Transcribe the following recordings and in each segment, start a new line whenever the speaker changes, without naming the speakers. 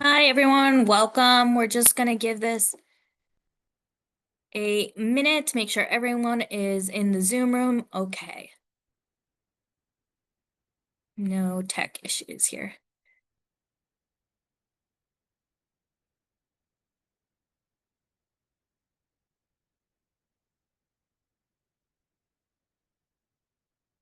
Hi, everyone. Welcome. We're just going to give this a minute to make sure everyone is in the Zoom room. Okay. No tech issues here.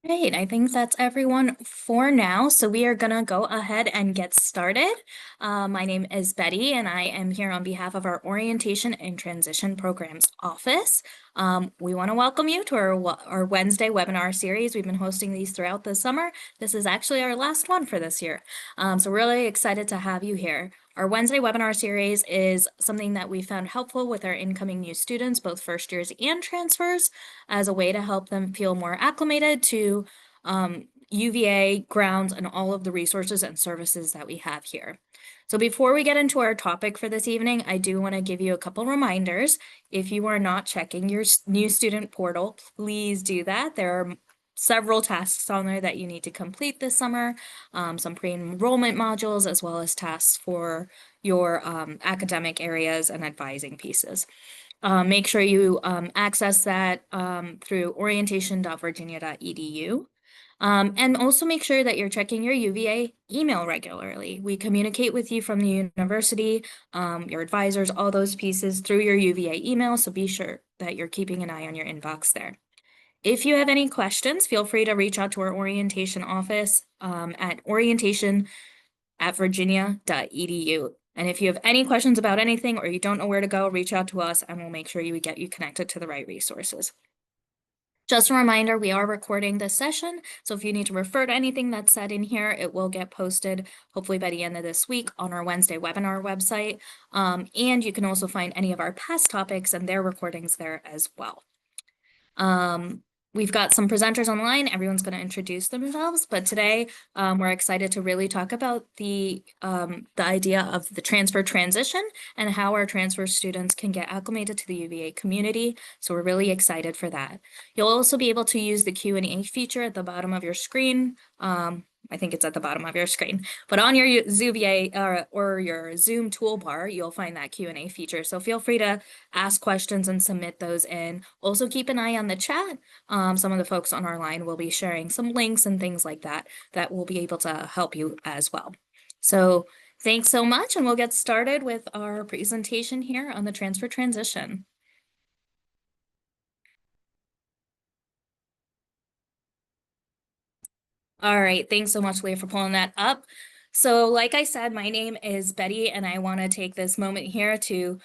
Great, I think that's everyone for now. So we are gonna go ahead and get started. My name is Betty, and I am here on behalf of our Orientation and Transition Programs Office. We want to welcome you to our Wednesday webinar series. We've been hosting these throughout the summer. This is actually our last one for this year. So really excited to have you here. Our Wednesday webinar series is something that we found helpful with our incoming new students, both first years and transfers, as a way to help them feel more acclimated to UVA grounds and all of the resources and services that we have here. So before we get into our topic for this evening, I do want to give you a couple reminders. If you are not checking your new student portal, please do that. There are several tasks on there that you need to complete this summer, some pre-enrollment modules, as well as tasks for your academic areas and advising pieces. Make sure you access that through orientation.virginia.edu. And also make sure that you're checking your UVA email regularly. We communicate with you from the university, your advisors, all those pieces through your UVA email. So be sure that you're keeping an eye on your inbox there. If you have any questions, feel free to reach out to our orientation office at orientation@virginia.edu. And if you have any questions about anything or you don't know where to go, reach out to us and we'll make sure we get you connected to the right resources. Just a reminder, we are recording this session, so if you need to refer to anything that's said in here, it will get posted hopefully by the end of this week on our Wednesday webinar website. And you can also find any of our past topics and their recordings there as well. We've got some presenters online. Everyone's going to introduce themselves, but today we're excited to really talk about the idea of the transfer transition and how our transfer students can get acclimated to the UVA community. So we're really excited for that. You'll also be able to use the Q&A feature at the bottom of your screen. I think it's at the bottom of your screen, but on your UVA or your Zoom toolbar, you'll find that Q&A feature. So feel free to ask questions and submit those in. Also keep an eye on the chat. Some of the folks on our line will be sharing some links and things like that that will be able to help you as well. So thanks so much, and we'll get started with our presentation here on the transfer transition. All right, thanks so much, Leah, for pulling that up. So like I said, my name is Betty, and I want to take this moment here to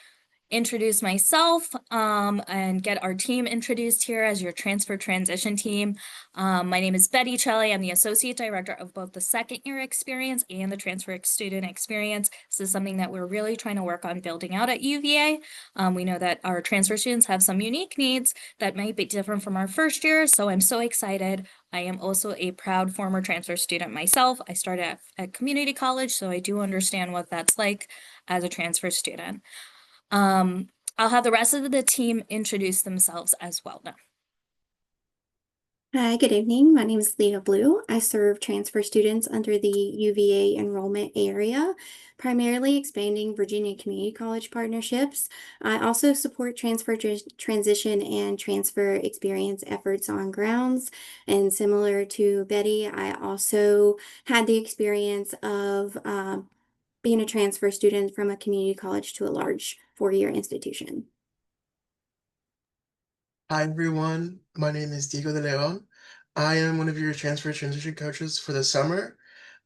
introduce myself and get our team introduced here as your transfer transition team. My name is Betty Chelly. I'm the Associate Director of both the second year experience and the transfer student experience. This is something that we're really trying to work on building out at UVA. We know that our transfer students have some unique needs that might be different from our first year, so I'm so excited. I am also a proud former transfer student myself. I started at community college, so I do understand what that's like as a transfer student. I'll have the rest of the team introduce themselves as well now.
Hi, good evening. My name is Leah Blue. I serve transfer students under the UVA enrollment area, primarily expanding Virginia Community College partnerships. I also support transfer transition and transfer experience efforts on grounds. And similar to Betty, I also had the experience of being a transfer student from a community college to a large four-year institution.
Hi everyone, my name is Diego de Leon. I am one of your transfer transition coaches for the summer.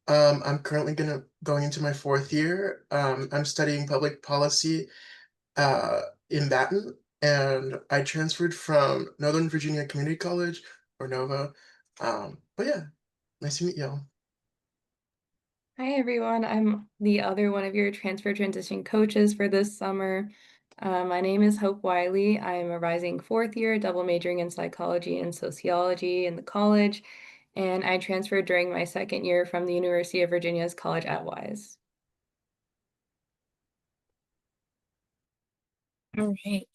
I'm currently going into my fourth year. I'm studying public policy in Baton, and I transferred from Northern Virginia Community College, or NOVA. But yeah, nice to meet y'all.
Hi everyone, I'm the other one of your transfer transition coaches for this summer. My name is Hope Wiley. I'm a rising fourth year, double majoring in psychology and sociology in the college, and I transferred during my second year from the University of Virginia's College at Wise.
All right.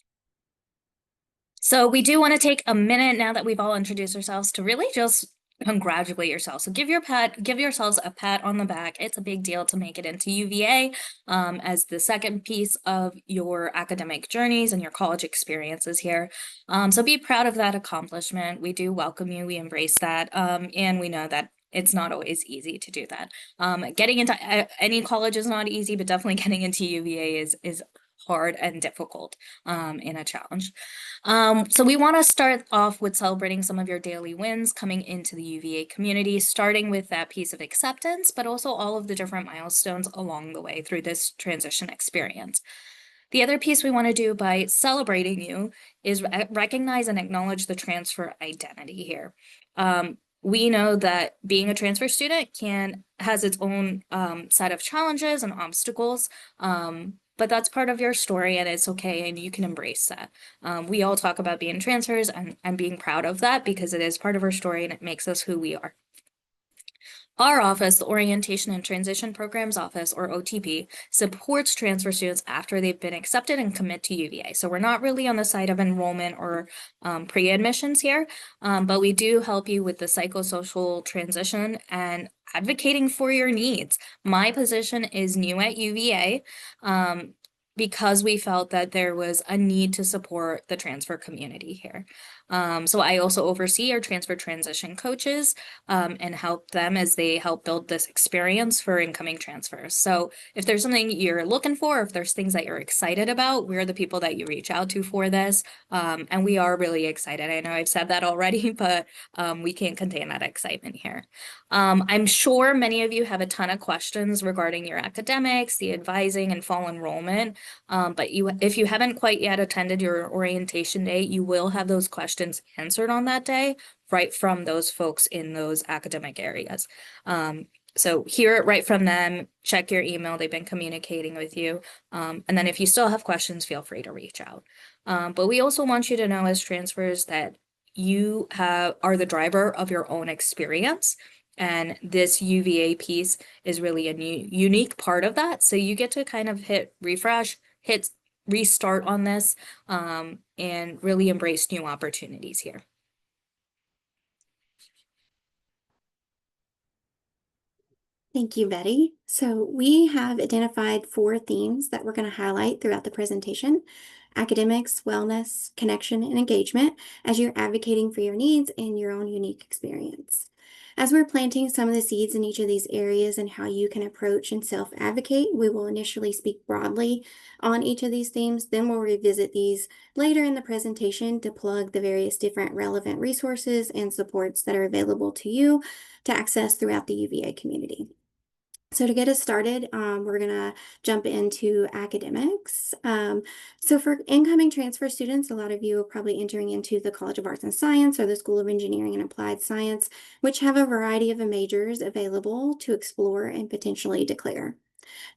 So we do want to take a minute now that we've all introduced ourselves to really just congratulate yourself. So give yourselves a pat on the back. It's a big deal to make it into UVA as the second piece of your academic journeys and your college experiences here. So be proud of that accomplishment. We do welcome you. We embrace that. And we know that it's not always easy to do that. Getting into any college is not easy, but definitely getting into UVA is hard and difficult and a challenge. So we want to start off with celebrating some of your daily wins coming into the UVA community, starting with that piece of acceptance, but also all of the different milestones along the way through this transition experience. The other piece we want to do by celebrating you is recognize and acknowledge the transfer identity here. We know that being a transfer student has its own set of challenges and obstacles, but that's part of your story and it's okay and you can embrace that. We all talk about being transfers and being proud of that because it is part of our story and it makes us who we are. Our office, the Orientation and Transition Programs Office, or OTP, supports transfer students after they've been accepted and commit to UVA. So we're not really on the side of enrollment or pre-admissions here, but we do help you with the psychosocial transition and advocating for your needs. My position is new at UVA because we felt that there was a need to support the transfer community here. So I also oversee our transfer transition coaches and help them as they help build this experience for incoming transfers. So if there's something you're looking for, if there's things that you're excited about, we're the people that you reach out to for this. And we are really excited. I know I've said that already, but we can't contain that excitement here. I'm sure many of you have a ton of questions regarding your academics, the advising and fall enrollment. But if you haven't quite yet attended your orientation day, you will have those questions answered on that day, right from those folks in those academic areas. So hear it right from them, check your email, they've been communicating with you. And then if you still have questions, feel free to reach out. But we also want you to know as transfers that you are the driver of your own experience. And this UVA piece is really a unique part of that. So you get to kind of hit restart on this and really embrace new opportunities here.
Thank you, Betty. So we have identified 4 themes that we're going to highlight throughout the presentation: academics, wellness, connection, and engagement, as you're advocating for your needs and your own unique experience. As we're planting some of the seeds in each of these areas and how you can approach and self-advocate, we will initially speak broadly on each of these themes, then we'll revisit these later in the presentation to plug the various different relevant resources and supports that are available to you to access throughout the UVA community. So to get us started, we're going to jump into academics. So for incoming transfer students, a lot of you are probably entering into the College of Arts and Science or the School of Engineering and Applied Science, which have a variety of majors available to explore and potentially declare.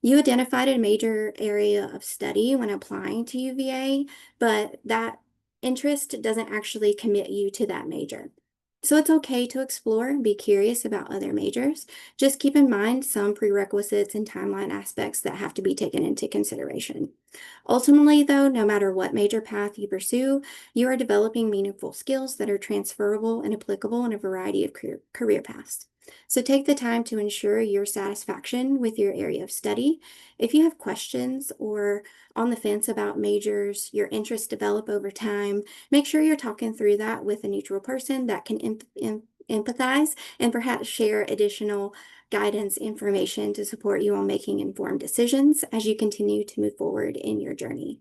You identified a major area of study when applying to UVA, but that interest doesn't actually commit you to that major. So it's okay to explore and be curious about other majors. Just keep in mind some prerequisites and timeline aspects that have to be taken into consideration. Ultimately, though, no matter what major path you pursue, you are developing meaningful skills that are transferable and applicable in a variety of career paths. So take the time to ensure your satisfaction with your area of study. If you have questions or on the fence about majors, your interests develop over time, make sure you're talking through that with a neutral person that can empathize and perhaps share additional guidance information to support you on making informed decisions as you continue to move forward in your journey.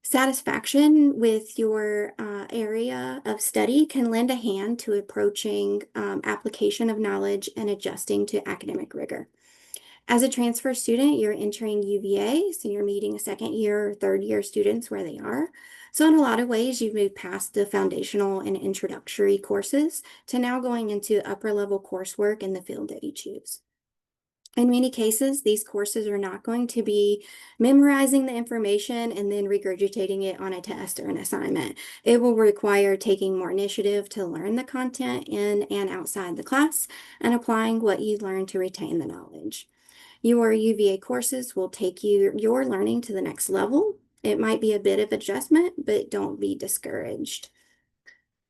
Satisfaction with your area of study can lend a hand to approaching application of knowledge and adjusting to academic rigor. As a transfer student, you're entering UVA, so you're meeting second year or third year students where they are. So in a lot of ways, you've moved past the foundational and introductory courses to now going into upper level coursework in the field that you choose. In many cases, these courses are not going to be memorizing the information and then regurgitating it on a test or an assignment. It will require taking more initiative to learn the content in and outside the class and applying what you learn to retain the knowledge. Your UVA courses will take your learning to the next level. It might be a bit of adjustment, but don't be discouraged.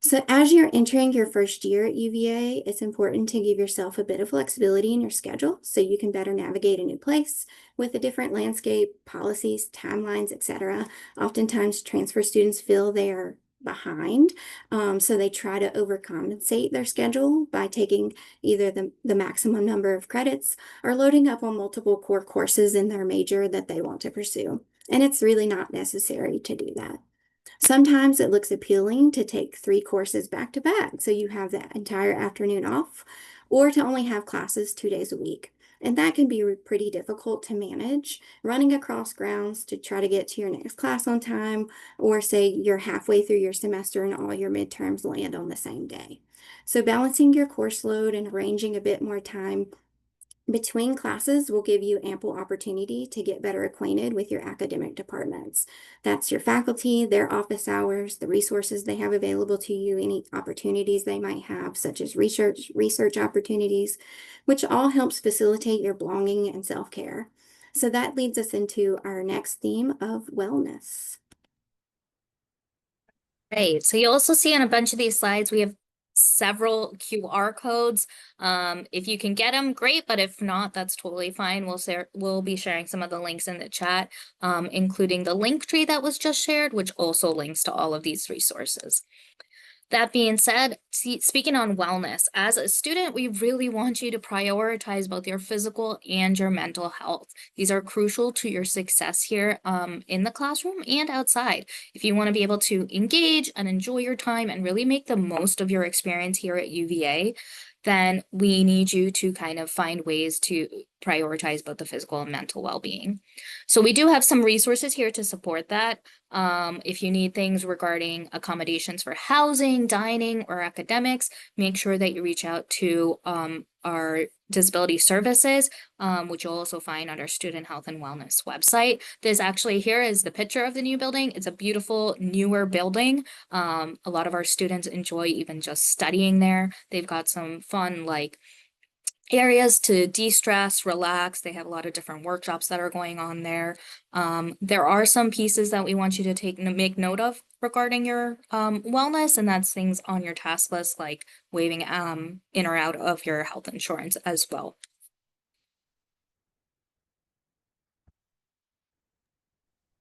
So as you're entering your first year at UVA, it's important to give yourself a bit of flexibility in your schedule so you can better navigate a new place with a different landscape, policies, timelines, etc. Oftentimes transfer students feel they are behind, so they try to overcompensate their schedule by taking either the maximum number of credits or loading up on multiple core courses in their major that they want to pursue. And it's really not necessary to do that. Sometimes it looks appealing to take 3 courses back to back, so you have that entire afternoon off, or to only have classes 2 days a week. And that can be pretty difficult to manage, running across grounds to try to get to your next class on time, or say you're halfway through your semester and all your midterms land on the same day. So balancing your course load and arranging a bit more time between classes will give you ample opportunity to get better acquainted with your academic departments. That's your faculty, their office hours, the resources they have available to you, any opportunities they might have, such as research opportunities, which all helps facilitate your belonging and self-care. So that leads us into our next theme of wellness.
Right. So you'll also see on a bunch of these slides, we have several QR codes. If you can get them, great. But if not, that's totally fine. We'll be sharing some of the links in the chat, including the link tree that was just shared, which also links to all of these resources. That being said, speaking on wellness, as a student, we really want you to prioritize both your physical and your mental health. These are crucial to your success here in the classroom and outside. If you want to be able to engage and enjoy your time and really make the most of your experience here at UVA, then we need you to kind of find ways to prioritize both the physical and mental well-being. So we do have some resources here to support that. If you need things regarding accommodations for housing, dining, or academics, make sure that you reach out to our disability services, which you'll also find on our Student Health and Wellness website. This actually here is the picture of the new building. It's a beautiful, newer building. A lot of our students enjoy even just studying there. They've got some fun, like, areas to de-stress, relax. They have a lot of different workshops that are going on there. There are some pieces that we want you to make note of regarding your wellness, and that's things on your task list like waiving in or out of your health insurance as well.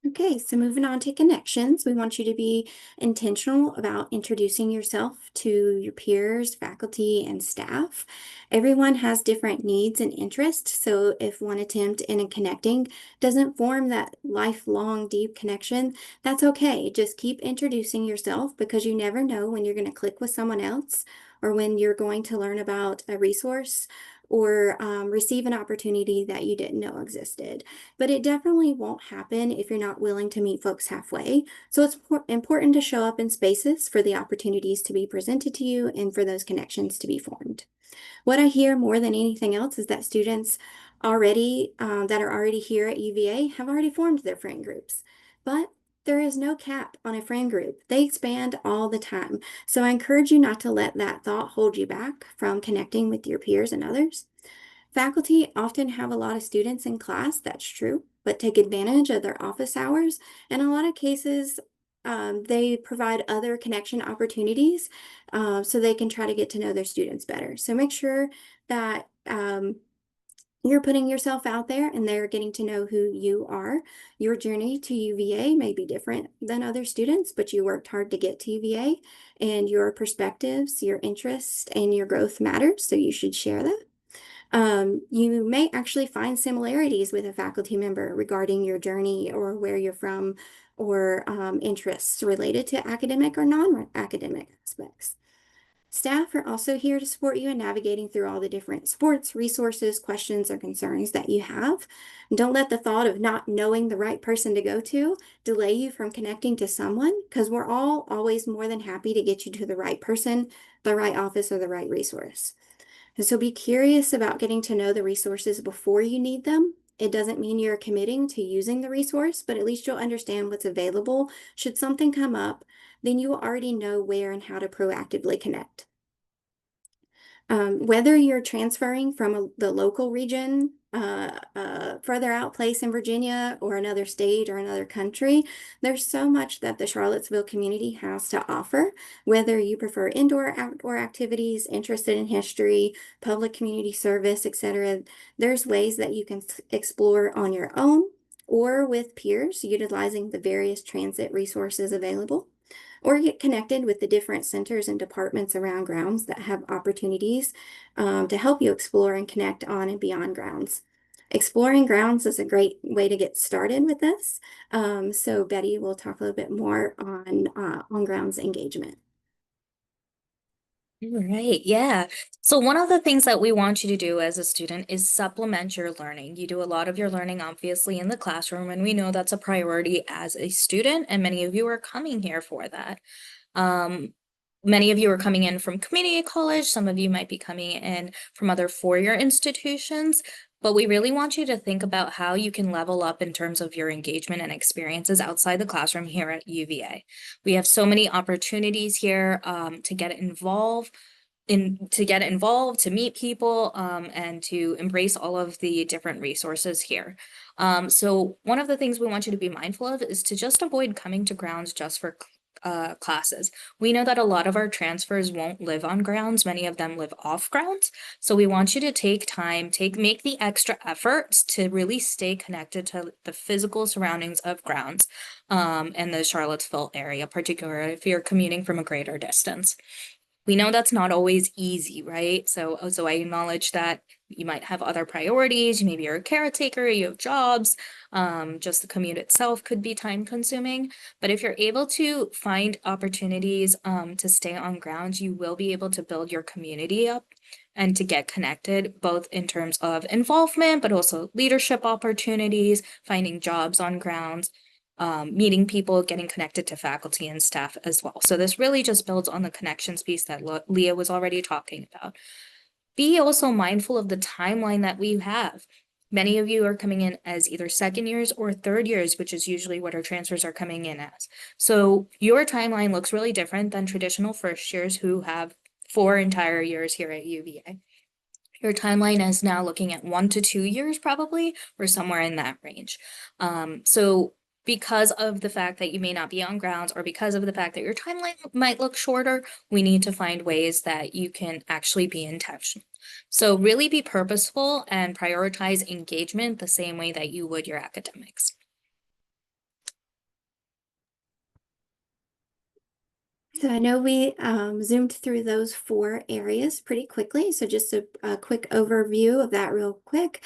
Okay, so moving on to connections, we want you to be intentional about introducing yourself to your peers, faculty, and staff. Everyone has different needs and interests, so if one attempt in connecting doesn't form that lifelong deep connection, that's okay. Just keep introducing yourself because you never know when you're going to click with someone else or when you're going to learn about a resource or receive an opportunity that you didn't know existed. But it definitely won't happen if you're not willing to meet folks halfway. So it's important to show up in spaces for the opportunities to be presented to you and for those connections to be formed. What I hear more than anything else is that students already that are already here at UVA have already formed their friend groups. But there is no cap on a friend group. They expand all the time. So I encourage you not to let that thought hold you back from connecting with your peers and others. Faculty often have a lot of students in class, that's true, but take advantage of their office hours. In a lot of cases, they provide other connection opportunities so they can try to get to know their students better. So make sure that you're putting yourself out there and they're getting to know who you are. Your journey to UVA may be different than other students, but you worked hard to get to UVA and your perspectives, your interests, and your growth matters, so you should share that. You may actually find similarities with a faculty member regarding your journey or where you're from or interests related to academic or non-academic aspects. Staff are also here to support you in navigating through all the different sports, resources, questions, or concerns that you have. And don't let the thought of not knowing the right person to go to delay you from connecting to someone, because we're all always more than happy to get you to the right person, the right office, or the right resource. And so be curious about getting to know the resources before you need them. It doesn't mean you're committing to using the resource, but at least you'll understand what's available. Should something come up, then you will already know where and how to proactively connect. Whether you're transferring from the local region further out place in Virginia or another state or another country, there's so much that the Charlottesville community has to offer. Whether you prefer indoor, outdoor activities, interested in history, public community service, etc., there's ways that you can explore on your own or with peers, utilizing the various transit resources available, or get connected with the different centers and departments around grounds that have opportunities to help you explore and connect on and beyond grounds. Exploring grounds is a great way to get started with this. So Betty will talk a little bit more on grounds engagement.
Right, yeah. So one of the things that we want you to do as a student is supplement your learning. You do a lot of your learning obviously in the classroom, and we know that's a priority as a student, and many of you are coming here for that. Many of you are coming in from community college, some of you might be coming in from other four-year institutions, but we really want you to think about how you can level up in terms of your engagement and experiences outside the classroom here at UVA. We have so many opportunities here to get involved, to meet people, and to embrace all of the different resources here. So one of the things we want you to be mindful of is to just avoid coming to grounds just for classes. We know that a lot of our transfers won't live on grounds. Many of them live off grounds. So we want you to take time, make the extra efforts to really stay connected to the physical surroundings of grounds in the Charlottesville area, particularly if you're commuting from a greater distance. We know that's not always easy, right? So I acknowledge that you might have other priorities. Maybe you're a caretaker, you have jobs. Just the commute itself could be time consuming. But if you're able to find opportunities to stay on grounds, you will be able to build your community up and to get connected, both in terms of involvement, but also leadership opportunities, finding jobs on grounds, meeting people, getting connected to faculty and staff as well. So this really just builds on the connections piece that Leah was already talking about. Be also mindful of the timeline that we have. Many of you are coming in as either second years or third years, which is usually what our transfers are coming in as. So your timeline looks really different than traditional first years who have 4 entire years here at UVA. Your timeline is now looking at 1 to 2 years probably, or somewhere in that range. So because of the fact that you may not be on grounds, or because of the fact that your timeline might look shorter, we need to find ways that you can actually be intentional. So really be purposeful and prioritize engagement the same way that you would your academics.
So I know we zoomed through those 4 areas pretty quickly. So just a quick overview of that real quick.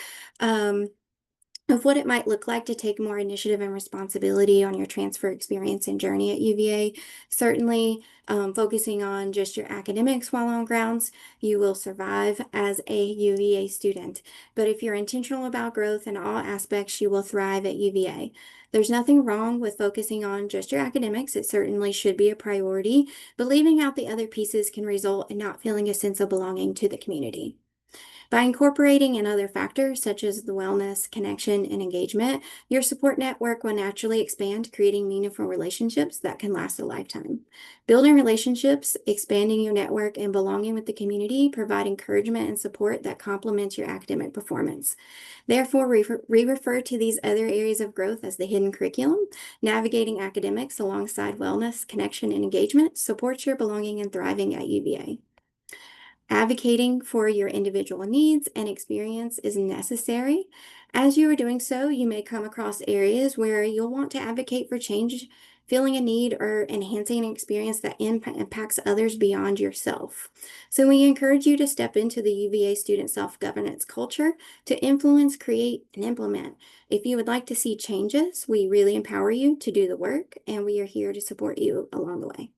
Of what it might look like to take more initiative and responsibility on your transfer experience and journey at UVA. Certainly, focusing on just your academics while on grounds, you will survive as a UVA student. But if you're intentional about growth in all aspects, you will thrive at UVA. There's nothing wrong with focusing on just your academics. It certainly should be a priority, but leaving out the other pieces can result in not feeling a sense of belonging to the community. By incorporating in other factors such as the wellness, connection, and engagement, your support network will naturally expand, creating meaningful relationships that can last a lifetime. Building relationships, expanding your network, and belonging with the community provide encouragement and support that complements your academic performance. Therefore, we refer to these other areas of growth as the hidden curriculum. Navigating academics alongside wellness, connection, and engagement supports your belonging and thriving at UVA. Advocating for your individual needs and experience is necessary. As you are doing so, you may come across areas where you'll want to advocate for change, feeling a need, or enhancing an experience that impacts others beyond yourself. So we encourage you to step into the UVA student self-governance culture to influence, create, and implement. If you would like to see changes, we really empower you to do the work, and we are here to support you along the way.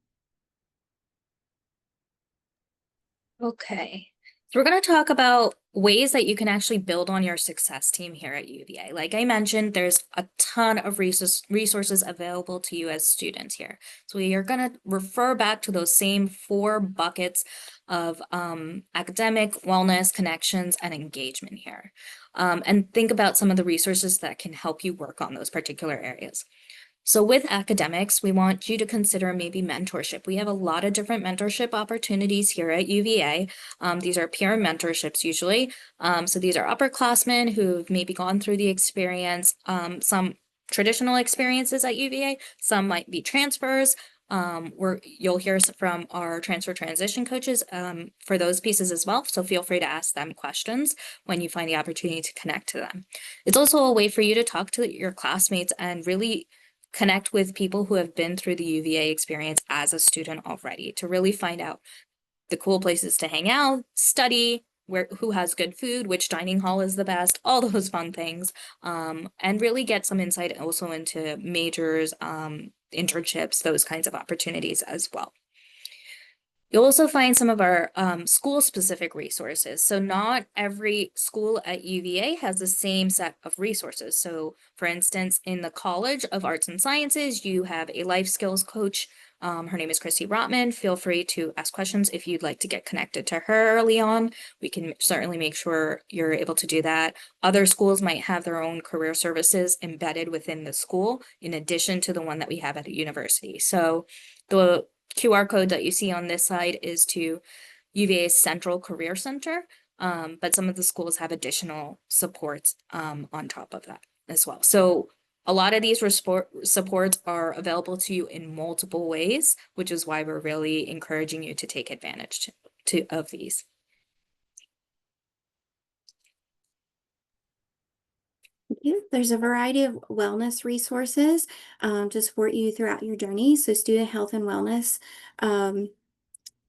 Okay, so we're going to talk about ways that you can actually build on your success team here at UVA. Like I mentioned, there's a ton of resources available to you as students here. So we are going to refer back to those same 4 buckets of academic, wellness, connections, and engagement here. And think about some of the resources that can help you work on those particular areas. So with academics, we want you to consider maybe mentorship. We have a lot of different mentorship opportunities here at UVA. These are peer mentorships usually. So these are upperclassmen who've maybe gone through the experience, some traditional experiences at UVA, some might be transfers. Where you'll hear from our transfer transition coaches for those pieces as well. So feel free to ask them questions when you find the opportunity to connect to them. It's also a way for you to talk to your classmates and really connect with people who have been through the UVA experience as a student already to really find out the cool places to hang out, study, who has good food, which dining hall is the best, all those fun things, and really get some insight also into majors, internships, those kinds of opportunities as well. You'll also find some of our school-specific resources. So not every school at UVA has the same set of resources. So for instance, in the College of Arts and Sciences, you have a life skills coach. Her name is Christy Rotman. Feel free to ask questions if you'd like to get connected to her early on. We can certainly make sure you're able to do that. Other schools might have their own career services embedded within the school, in addition to the one that we have at a university. So the QR code that you see on this side is to UVA's Central Career Center, but some of the schools have additional supports on top of that as well. So a lot of these supports are available to you in multiple ways, which is why we're really encouraging you to take advantage of these.
There's a variety of wellness resources to support you throughout your journey. So Student Health and Wellness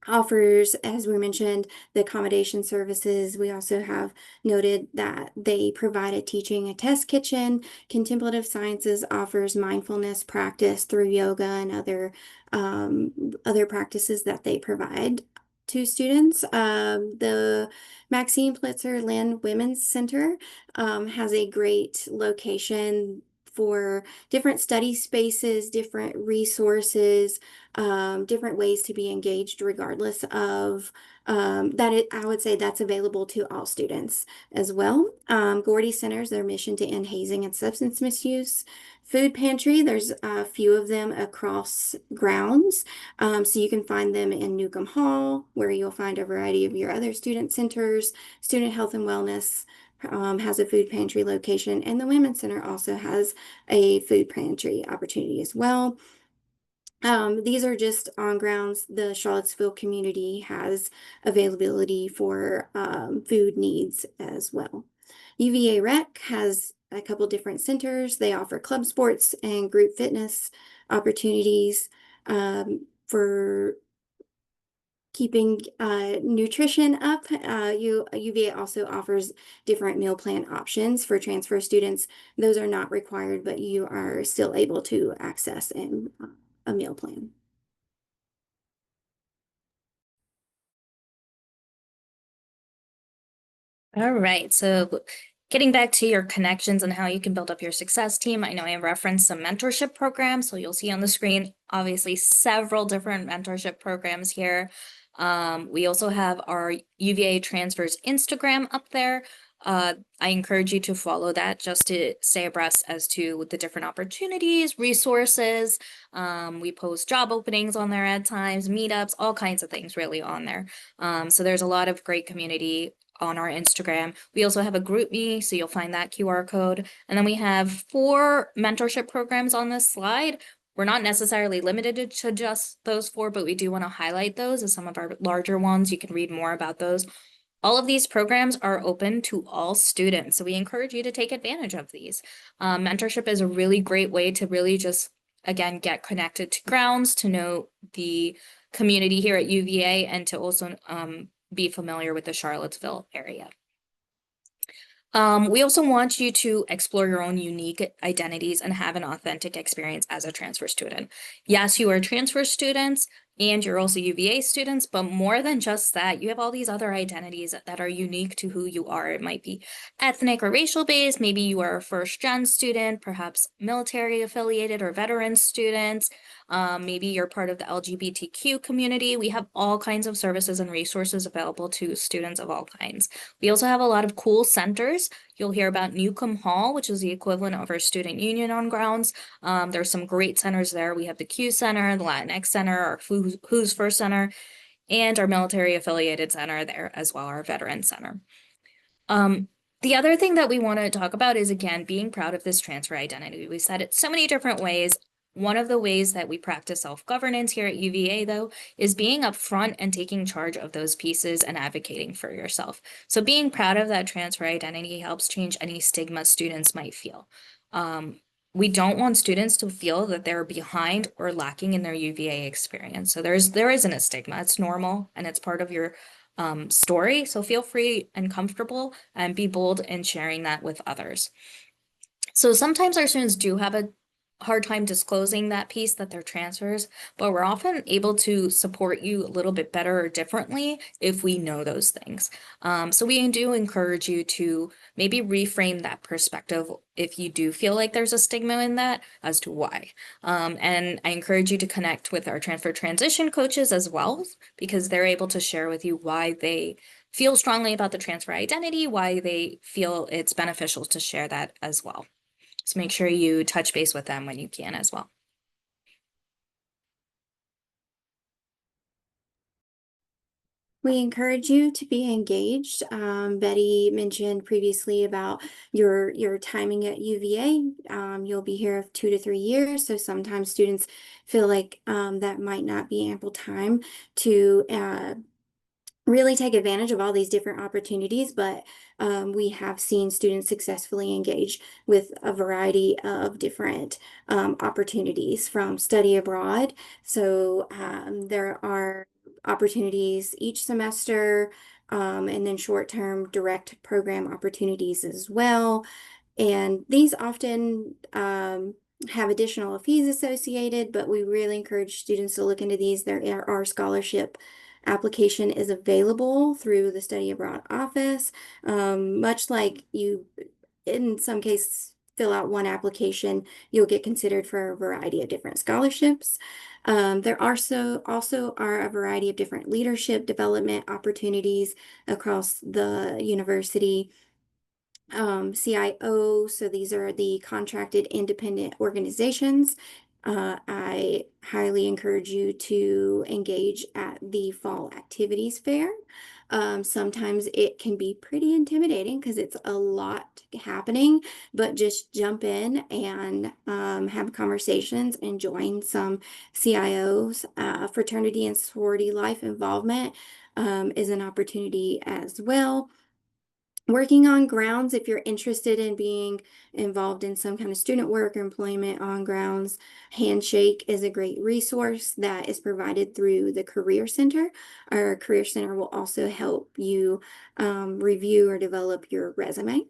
offers, as we mentioned, the accommodation services. We also have noted that they provide a teaching and test kitchen. Contemplative Sciences offers mindfulness practice through yoga and other practices that they provide to students. The Maxine Plitzer Lynn Women's Center has a great location for different study spaces, different resources, different ways to be engaged regardless of I would say that's available to all students as well. Gordy Centers, their mission to end hazing and substance misuse. Food Pantry, there's a few of them across grounds. So you can find them in Newcomb Hall, where you'll find a variety of your other student centers. Student Health and Wellness has a food pantry location, and the Women's Center also has a food pantry opportunity as well. These are just on grounds. The Charlottesville community has availability for food needs as well. UVA Rec has a couple different centers. They offer club sports and group fitness opportunities for keeping nutrition up. UVA also offers different meal plan options for transfer students. Those are not required, but you are still able to access a meal plan.
All right, so getting back to your connections and how you can build up your success team, I know I referenced some mentorship programs, so you'll see on the screen, obviously, several different mentorship programs here. We also have our UVA Transfers Instagram up there. I encourage you to follow that just to stay abreast as to the different opportunities, resources. We post job openings on there at times, meetups, all kinds of things really on there. So there's a lot of great community on our Instagram. We also have a GroupMe, so you'll find that QR code. And then we have 4 mentorship programs on this slide. We're not necessarily limited to just those 4, but we do want to highlight those as some of our larger ones. You can read more about those. All of these programs are open to all students, so we encourage you to take advantage of these. Mentorship is a really great way to really just, again, get connected to grounds, to know the community here at UVA, and to also be familiar with the Charlottesville area. We also want you to explore your own unique identities and have an authentic experience as a transfer student. Yes, you are transfer students. and you're also UVA students, but more than just that, you have all these other identities that are unique to who you are. It might be ethnic or racial based. Maybe you are a first gen student, perhaps military affiliated or veteran students. Maybe you're part of the LGBTQ community. We have all kinds of services and resources available to students of all kinds. We also have a lot of cool centers. You'll hear about Newcomb Hall, which is the equivalent of our student union on grounds. There's some great centers there. We have the Q Center, the Latinx Center, our Who's First Center, and our military affiliated center there as well, our Veteran Center. The other thing that we want to talk about is, again, being proud of this transfer identity. We said it so many different ways. One of the ways that we practice self-governance here at UVA, though, is being upfront and taking charge of those pieces and advocating for yourself. So being proud of that transfer identity helps change any stigma students might feel. We don't want students to feel that they're behind or lacking in their UVA experience. So there isn't a stigma. It's normal and it's part of your story. So feel free and comfortable and be bold in sharing that with others. So sometimes our students do have a hard time disclosing that piece that they're transfers, but we're often able to support you a little bit better or differently if we know those things. So we do encourage you to maybe reframe that perspective if you do feel like there's a stigma in that as to why. And I encourage you to connect with our transfer transition coaches as well, because they're able to share with you why they feel strongly about the transfer identity, why they feel it's beneficial to share that as well. So make sure you touch base with them when you can as well.
We encourage you to be engaged. Betty mentioned previously about your timing at UVA. You'll be here 2 to 3 years, so sometimes students feel like that might not be ample time to really take advantage of all these different opportunities, but we have seen students successfully engage with a variety of different opportunities from study abroad. So there are opportunities each semester, and then short-term direct program opportunities as well. And these often have additional fees associated, but we really encourage students to look into these. There are scholarship application is available through the study abroad office. Much like you, in some cases, fill out one application, you'll get considered for a variety of different scholarships. There also are a variety of different leadership development opportunities across the university. CIO, so these are the contracted independent organizations. I highly encourage you to engage at the fall activities fair. Sometimes it can be pretty intimidating because it's a lot happening, but just jump in and have conversations and join some CIOs. Fraternity and sorority life involvement is an opportunity as well. Working on grounds, if you're interested in being involved in some kind of student work or employment on grounds, Handshake is a great resource that is provided through the Career Center. Our Career Center will also help you review or develop your resume.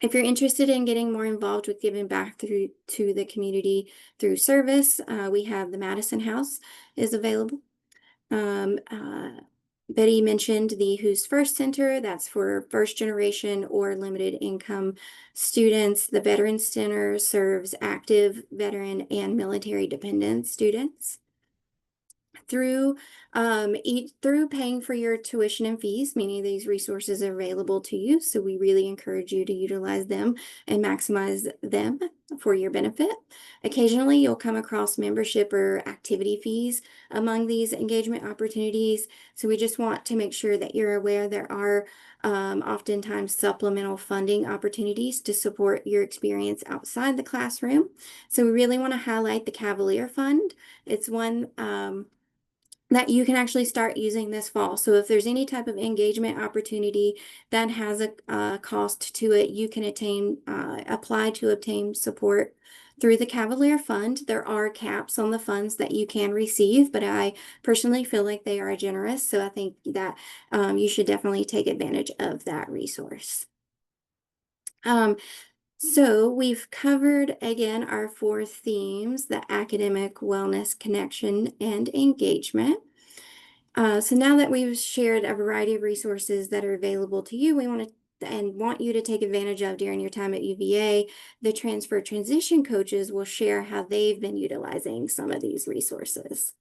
If you're interested in getting more involved with giving back to the community through service, we have the Madison House is available. Betty mentioned the Who's First Center. That's for first generation or limited income students. The Veterans Center serves active veteran and military dependent students. Through paying for your tuition and fees, many of these resources are available to you. So we really encourage you to utilize them and maximize them for your benefit. Occasionally, you'll come across membership or activity fees among these engagement opportunities. So we just want to make sure that you're aware there are oftentimes supplemental funding opportunities to support your experience outside the classroom. So we really want to highlight the Cavalier Fund. It's one that you can actually start using this fall. So if there's any type of engagement opportunity that has a cost to it, you can apply to obtain support through the Cavalier Fund. There are caps on the funds that you can receive, but I personally feel like they are generous. So I think that you should definitely take advantage of that resource. So we've covered again our four themes: the academic, wellness, connection, and engagement. So now that we've shared a variety of resources that are available to you, we want you to take advantage of during your time at UVA. The transfer transition coaches will share how they've been utilizing some of these resources.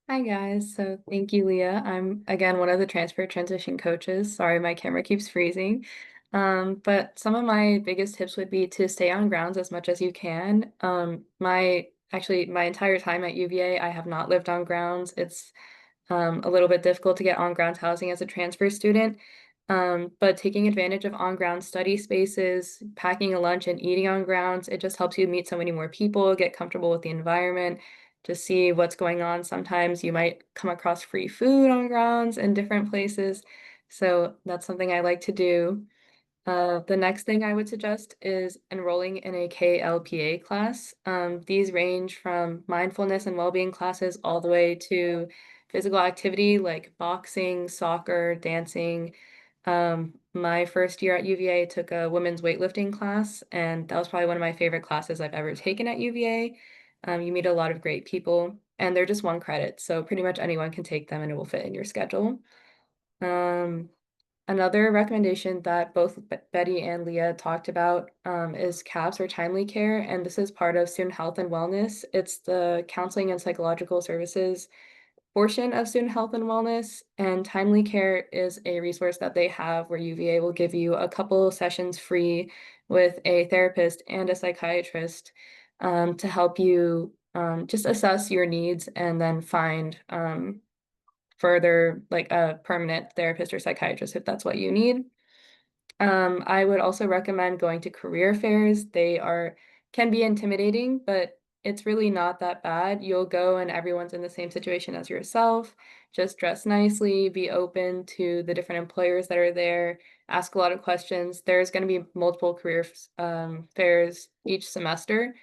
Hi guys, so thank you, Leah. I'm again one of the transfer transition coaches. Sorry, my camera keeps freezing. But some of my biggest tips would be to stay on grounds as much as you can. My entire time at UVA, I have not lived on grounds. It's a little bit difficult to get on-ground housing as a transfer student. But taking advantage of on-ground study spaces, packing a lunch and eating on grounds, it just helps you meet so many more people, get comfortable with the environment, to see what's going on. Sometimes you might come across free food on grounds in different places. So that's something I like to do. The next thing I would suggest is enrolling in a KLPA class. These range from mindfulness and well-being classes all the way to physical activity like boxing, soccer, dancing. My first year at UVA took a women's weightlifting class, and that was probably one of my favorite classes I've ever taken at UVA. You meet a lot of great people, and they're just 1 credit, so pretty much anyone can take them and it will fit in your schedule. Um, Another recommendation that both Betty and Leah talked about is CAPS, or Timely Care, and this is part of Student Health and Wellness. It's the counseling and psychological services portion of Student Health and Wellness, and Timely Care is a resource that they have where UVA will give you a couple sessions free with a therapist and a psychiatrist to help you just assess your needs and then find further like a permanent therapist or psychiatrist if that's what you need. I would also recommend going to career fairs. Can be intimidating, but it's really not that bad. You'll go and everyone's in the same situation as yourself. Just dress nicely, be open to the different employers that are there, ask a lot of questions. There's going to be multiple career fairs each semester,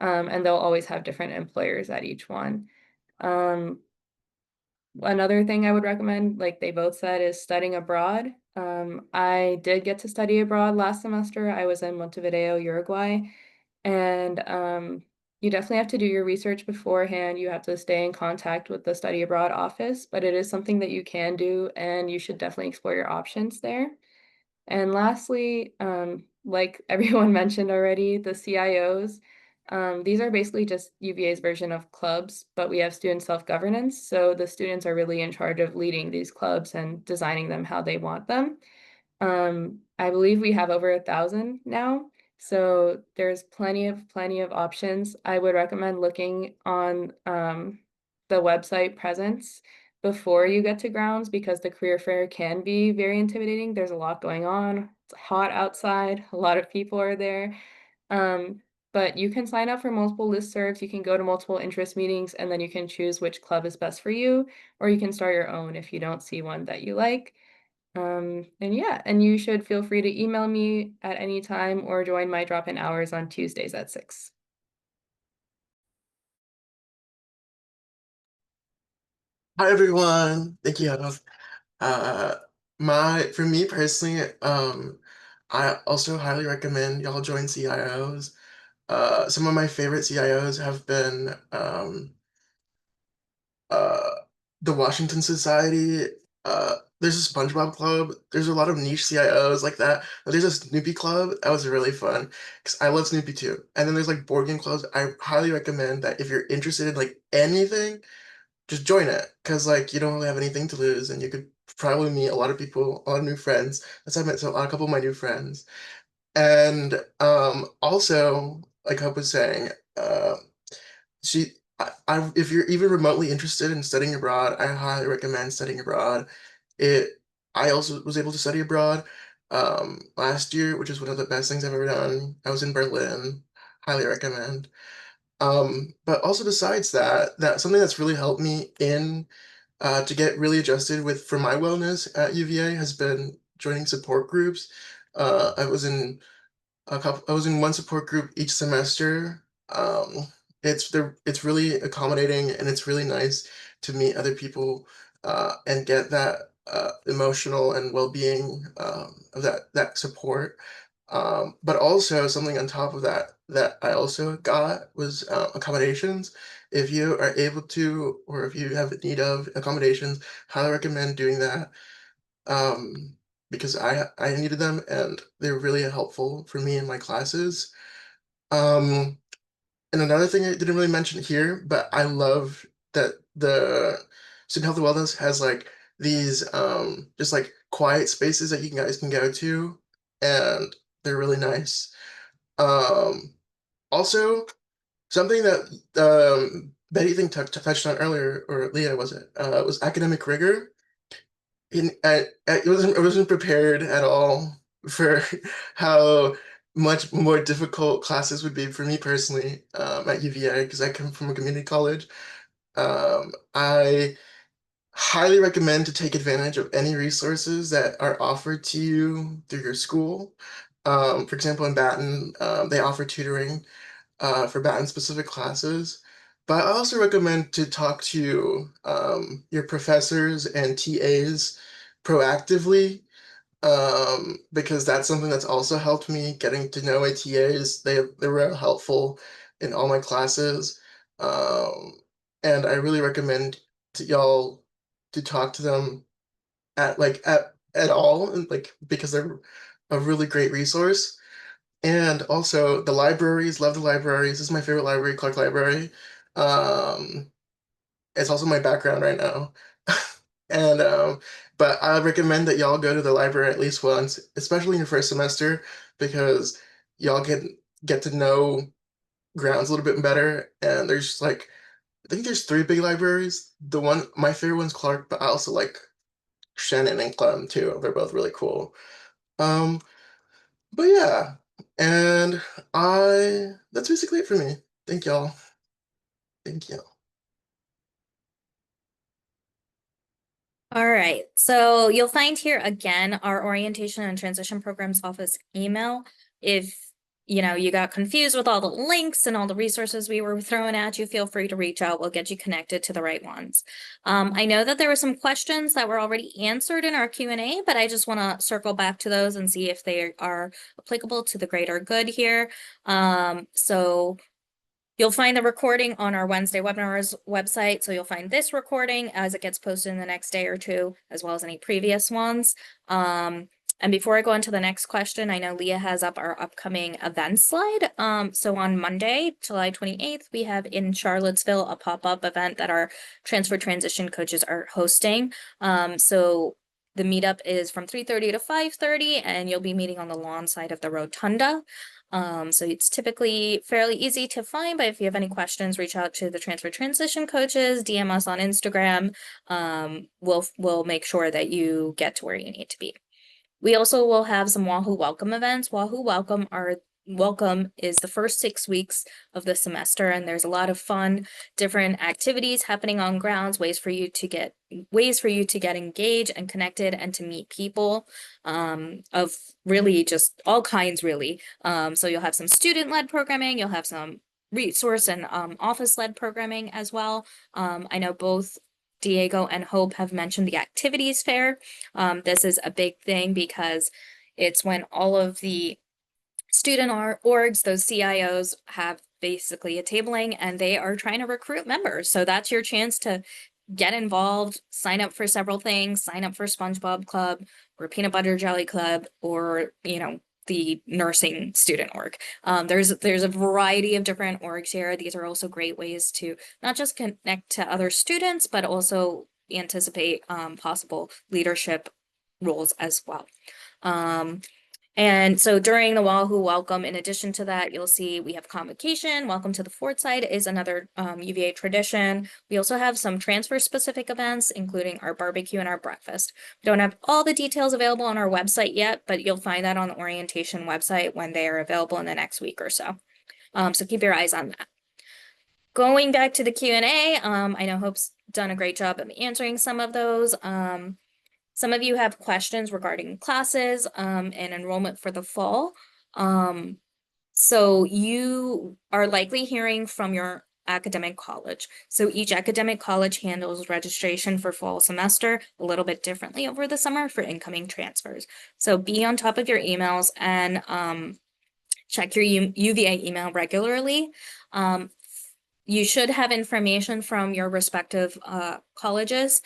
and they'll always have different employers at each one. Another thing I would recommend, like they both said, is studying abroad. I did get to study abroad last semester. I was in Montevideo, Uruguay, and you definitely have to do your research beforehand. You have to stay in contact with the study abroad office, but it is something that you can do, and you should definitely explore your options there. And lastly, like everyone mentioned already, the CIOs, these are basically just UVA's version of clubs, but we have student self-governance. So the students are really in charge of leading these clubs and designing them how they want them. I believe we have over 1,000 now. So there's plenty of options. I would recommend looking on the website presence before you get to grounds because the career fair can be very intimidating. There's a lot going on. It's hot outside. A lot of people are there. Um, but you can sign up for multiple listservs. You can go to multiple interest meetings, and then you can choose which club is best for you, or you can start your own if you don't see one that you like. And yeah, and you should feel free to email me at any time or join my drop-in hours on Tuesdays at 6.
Hi everyone. Thank you. Uh, for me personally, I also highly recommend y'all join CIOs. Some of my favorite CIOs have been uh, the Washington Society. There's a SpongeBob Club. There's a lot of niche CIOs like that. There's a Snoopy Club. That was really fun because I love Snoopy too. And then there's like board game clubs. I highly recommend that if you're interested in like anything, just join it because like you don't really have anything to lose and you could probably meet a lot of people, a lot of new friends. That's how I met a couple of my new friends. And also, like Hope was saying, she if you're even remotely interested in studying abroad, I highly recommend studying abroad. It I also was able to study abroad last year, which is one of the best things I've ever done. I was in Berlin. Highly recommend. But also besides that, something that's really helped me in to get really adjusted for my wellness at UVA has been joining support groups. I was in one support group each semester. It's really accommodating and it's really nice to meet other people and get that emotional and well-being of that support. But also something on top of that that I also got was accommodations. If you are able to, or if you have a need of accommodations, highly recommend doing that. Because I needed them and they're really helpful for me in my classes. Um, and another thing I didn't really mention here, but I love that the Student Health and Wellness has like these just like quiet spaces that you guys can go to, and they're really nice. Um, Also, something that Betty I think touched on earlier, or Leah was it? Was academic rigor. I wasn't prepared at all for how much more difficult classes would be for me personally at UVA because I come from a community college. I highly recommend to take advantage of any resources that are offered to you through your school. For example, in Baton, they offer tutoring for Baton specific classes. But I also recommend to talk to your professors and TAs proactively because that's something that's also helped me getting to know my TAs. They're real helpful in all my classes. And I really recommend to y'all to talk to them at all and like because they're a really great resource. And also the libraries, love the libraries. This is my favorite library, Clark Library. Um, it's also my background right now. And but I recommend that y'all go to the library at least once, especially in your first semester, because y'all get to know grounds a little bit better. And there's like I think there's three big libraries. The one my favorite one's Clark, but I also like Shannon and Clem too. They're both really cool. Um, but yeah, and I that's basically it for me. Thank y'all. Thank you.
All right, so you'll find here again our orientation and transition programs office email. If you got confused with all the links and all the resources we were throwing at you, feel free to reach out. We'll get you connected to the right ones. I know that there were some questions that were already answered in our Q&A, but I just want to circle back to those and see if they are applicable to the greater good here. So you'll find the recording on our Wednesday webinars website. So you'll find this recording as it gets posted in the next day or two, as well as any previous ones. And before I go on to the next question, I know Leah has up our upcoming event slide. So on Monday, July 28th, we have in Charlottesville a pop-up event that our transfer transition coaches are hosting. So the meetup is from 3:30 to 5:30, and you'll be meeting on the lawn side of the rotunda. So it's typically fairly easy to find, but if you have any questions, reach out to the transfer transition coaches, DM us on Instagram. We'll make sure that you get to where you need to be. We also will have some Wahoo Welcome events. Wahoo Welcome is the first 6 weeks of the semester, and there's a lot of fun, different activities happening on grounds, ways for you to get engaged and connected and to meet people of really just all kinds, really. So you'll have some student-led programming, you'll have some resource and office-led programming as well. I know both Diego and Hope have mentioned the activities fair. This is a big thing because it's when all of the student orgs, those CIOs, have basically a tabling and they are trying to recruit members. So that's your chance to get involved, sign up for several things, sign up for SpongeBob Club or Peanut Butter Jelly Club or, the nursing student org. There's a variety of different orgs here. These are also great ways to not just connect to other students, but also anticipate possible leadership roles as well. And so during the Wahoo Welcome, in addition to that, you'll see we have convocation. Welcome to the Fort Side is another UVA tradition. We also have some transfer specific events, including our barbecue and our breakfast. We don't have all the details available on our website yet, but you'll find that on the orientation website when they are available in the next week or so. So keep your eyes on that. Going back to the Q&A, I know Hope's done a great job of answering some of those. Some of you have questions regarding classes and enrollment for the fall. So you are likely hearing from your academic college. So each academic college handles registration for fall semester a little bit differently over the summer for incoming transfers. So be on top of your emails and check your UVA email regularly. You should have information from your respective colleges.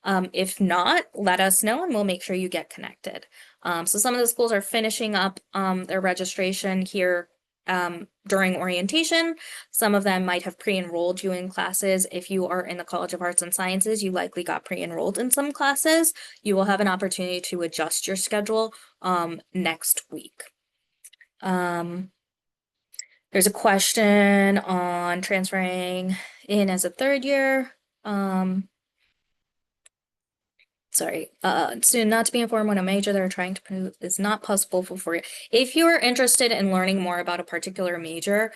If not, let us know and we'll make sure you get connected. So some of the schools are finishing up their registration here during orientation. Some of them might have pre-enrolled you in classes. If you are in the College of Arts and Sciences, you likely got pre-enrolled in some classes. You will have an opportunity to adjust your schedule next week. There's a question on transferring in as a third year. Sorry, student not to be informed when a major they're trying to prove is not possible for you. If you are interested in learning more about a particular major,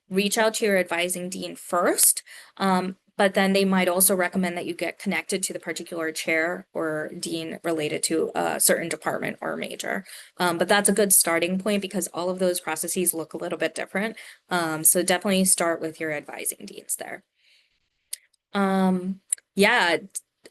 reach out to your advising dean first. But then they might also recommend that you get connected to the particular chair or dean related to a certain department or major. But that's a good starting point because all of those processes look a little bit different. So definitely start with your advising deans there. Yeah,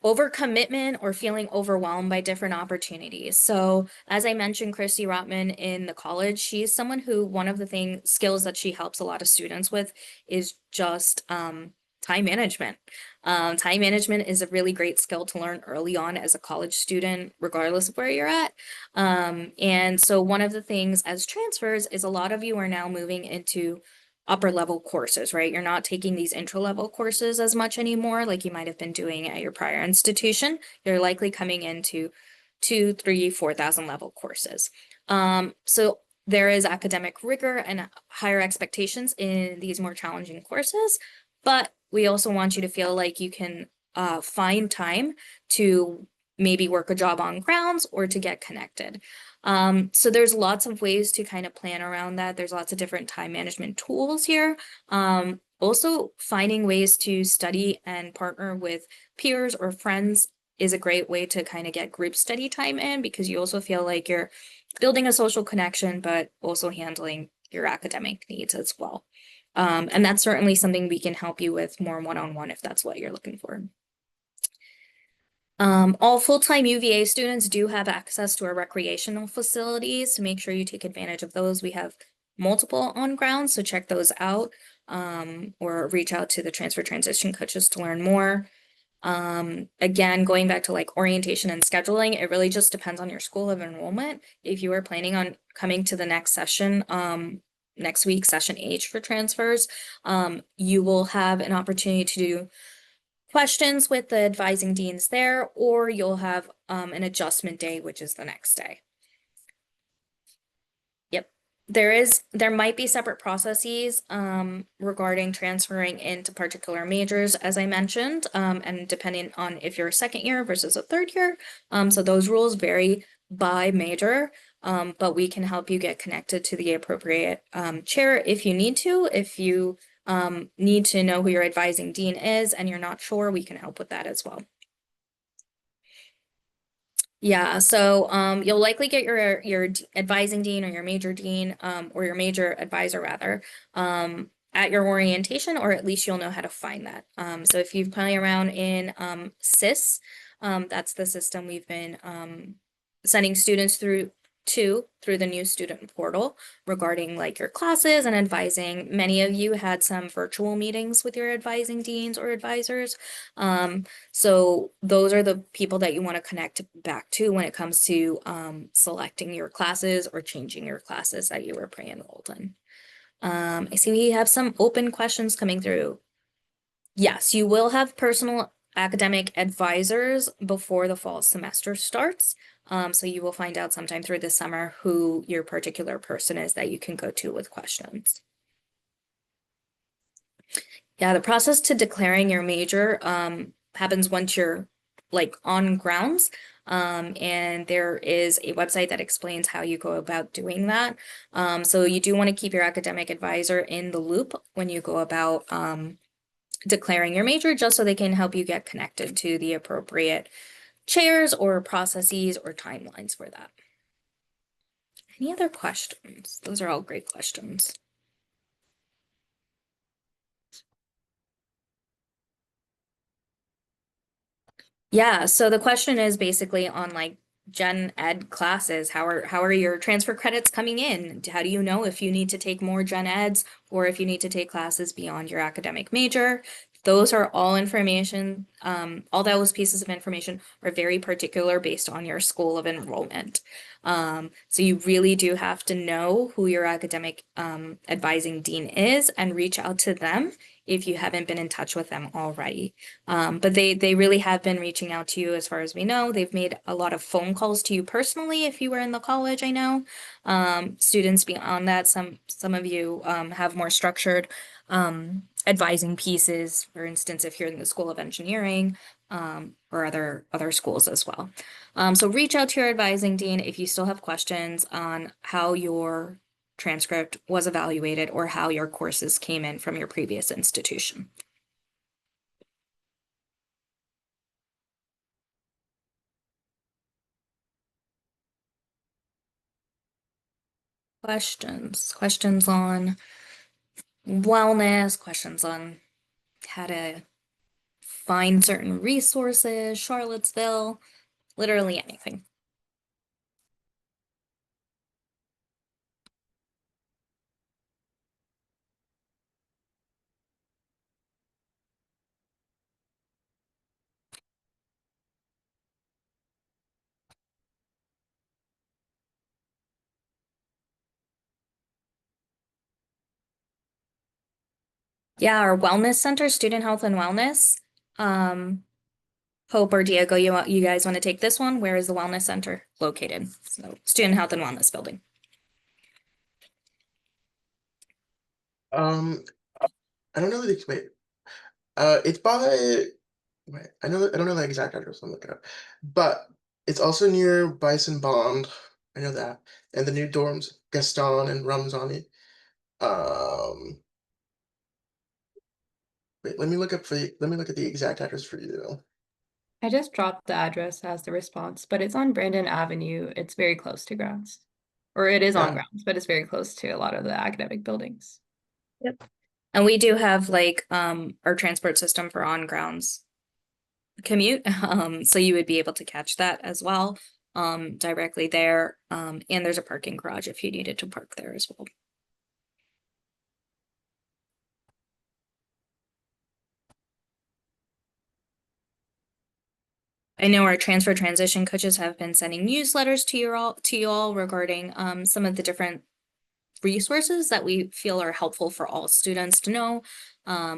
overcommitment or feeling overwhelmed by different opportunities. So as I mentioned, Christy Rotman in the college, she's someone who one of the skills that she helps a lot of students with is just time management. Time management is a really great skill to learn early on as a college student, regardless of where you're at. And so one of the things as transfers is a lot of you are now moving into upper level courses, right? You're not taking these intro level courses as much anymore, like you might have been doing at your prior institution. You're likely coming into 2, 3, 4,000 level courses. So there is academic rigor and higher expectations in these more challenging courses, but we also want you to feel like you can find time to maybe work a job on grounds or to get connected. So there's lots of ways to kind of plan around that. There's lots of different time management tools here. Also finding ways to study and partner with peers or friends is a great way to kind of get group study time in because you also feel like you're building a social connection, but also handling your academic needs as well. And that's certainly something we can help you with more one-on-one if that's what you're looking for. All full-time UVA students do have access to our recreational facilities. To make sure you take advantage of those. We have multiple on ground, so check those out or reach out to the transfer transition coaches to learn more. Again, going back to like orientation and scheduling, it really just depends on your school of enrollment. If you are planning on coming to the next session, next week, session H for transfers, you will have an opportunity to do questions with the advising deans there, or you'll have an adjustment day, which is the next day. Yep. There might be separate processes regarding transferring into particular majors, as I mentioned, and depending on if you're a second year versus a third year. So those rules vary by major, but we can help you get connected to the appropriate chair if you need to. If you need to know who your advising dean is and you're not sure, we can help with that as well. Yeah, so you'll likely get your advising dean or your major dean or your major advisor rather at your orientation, or at least you'll know how to find that. So if you've played around in SIS, that's the system we've been sending students through the new student portal regarding like your classes and advising. Many of you had some virtual meetings with your advising deans or advisors. So those are the people that you want to connect back to when it comes to selecting your classes or changing your classes that you were pre-enrolled in. I see we have some open questions coming through. Yes, you will have personal academic advisors before the fall semester starts. So you will find out sometime through the summer who your particular person is that you can go to with questions. Yeah, the process to declaring your major happens once you're like on grounds. And there is a website that explains how you go about doing that. So you do want to keep your academic advisor in the loop when you go about declaring your major, just so they can help you get connected to the appropriate chairs or processes or timelines for that. Any other questions? Those are all great questions. Yeah, so the question is basically on like gen ed classes, how are your transfer credits coming in? How do you know if you need to take more gen eds or if you need to take classes beyond your academic major? Those are all information, all those pieces of information are very particular based on your school of enrollment. So you really do have to know who your academic advising dean is and reach out to them if you haven't been in touch with them already. But they really have been reaching out to you as far as we know. They've made a lot of phone calls to you personally if you were in the college, I know. Students beyond that, some of you have more structured advising pieces, for instance, if you're in the School of Engineering or other schools as well. So reach out to your advising dean if you still have questions on how your transcript was evaluated or how your courses came in from your previous institution. Questions on wellness, questions on how to find certain resources, Charlottesville, literally anything. Yeah, our wellness center, student health and wellness. Hope or Diego, you guys want to take this one? Where is the wellness center located? So student health and wellness building.
Um, I don't know the wait. It's by wait, I don't know the exact address. I'm looking up, but it's also near Bison Bond. I know that, and the new dorms, Gaston and Ramzani. Um, wait, let me look at the exact address for you.
I just dropped the address as the response, but it's on Brandon Avenue. It's very close to grounds. Or it is on
Yeah.
grounds, but it's very close to a lot of the academic buildings.
Yep. And we do have like our transport system for on grounds commute. So you would be able to catch that as well directly there. And there's a parking garage if you needed to park there as well. I know our transfer transition coaches have been sending newsletters to you all regarding some of the different resources that we feel are helpful for all students to know.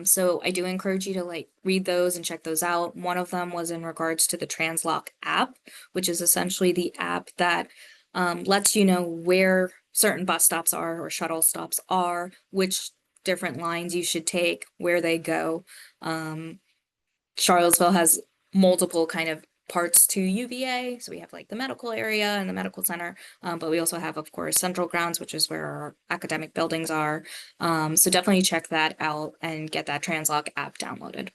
So I do encourage you to like read those and check those out. One of them was in regards to the Translock app, which is essentially the app that lets you know where certain bus stops are or shuttle stops are, which different lines you should take, where they go. Charlottesville has multiple kind of parts to UVA. So we have like the medical area and the medical center, but we also have, of course, Central Grounds, which is where our academic buildings are. So definitely check that out and get that Translock app downloaded.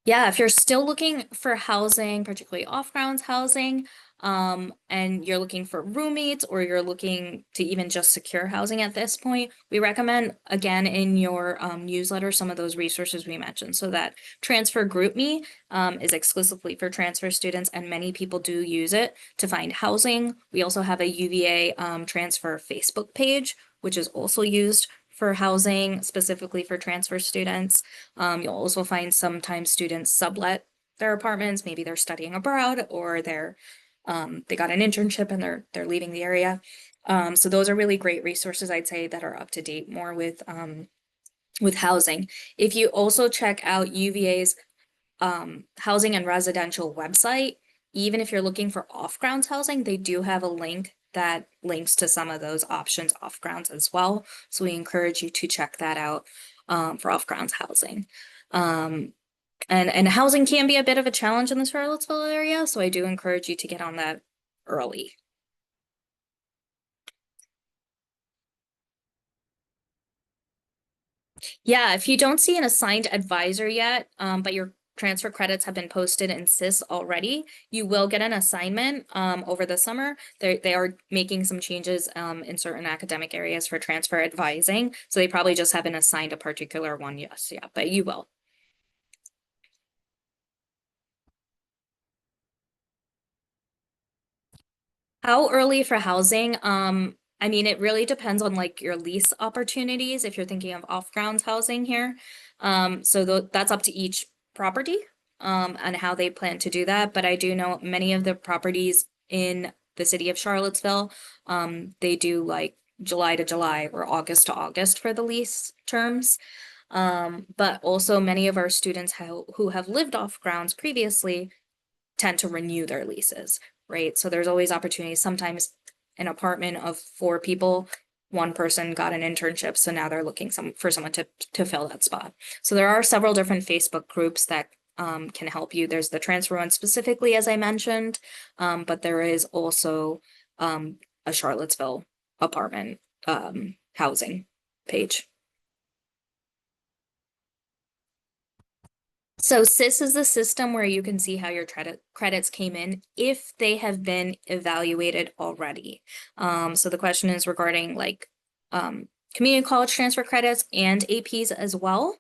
Yeah, if you're still looking for housing, particularly off-grounds housing, and you're looking for roommates or you're looking to even just secure housing at this point, we recommend again in your newsletter some of those resources we mentioned. So that Transfer GroupMe is exclusively for transfer students, and many people do use it to find housing. We also have a UVA transfer Facebook page, which is also used for housing specifically for transfer students. You'll also find sometimes students sublet their apartments. Maybe they're studying abroad or they got an internship and they're leaving the area. So those are really great resources, I'd say, that are up to date more with housing. If you also check out UVA's housing and residential website, even if you're looking for off-grounds housing, they do have a link that links to some of those options off grounds as well. So we encourage you to check that out for off grounds housing. And housing can be a bit of a challenge in the Charlottesville area, so I do encourage you to get on that early. Yeah, if you don't see an assigned advisor yet, but your transfer credits have been posted in SIS already, you will get an assignment over the summer. They are making some changes in certain academic areas for transfer advising, so they probably just haven't assigned a particular one, yes, yeah, but you will. How early for housing? I mean, it really depends on like your lease opportunities if you're thinking of off-grounds housing here. So that's up to each property, and how they plan to do that. But I do know many of the properties in the city of Charlottesville, they do like July to July or August to August for the lease terms. But also many of our students who have lived off grounds previously tend to renew their leases, right? So there's always opportunities. Sometimes an apartment of 4 people, one person got an internship, so now they're looking for someone to fill that spot. So there are several different Facebook groups that can help you. There's the transfer one specifically, as I mentioned, but there is also a Charlottesville apartment housing page. So CIS is the system where you can see how your credits came in if they have been evaluated already. So the question is regarding like community college transfer credits and APs as well.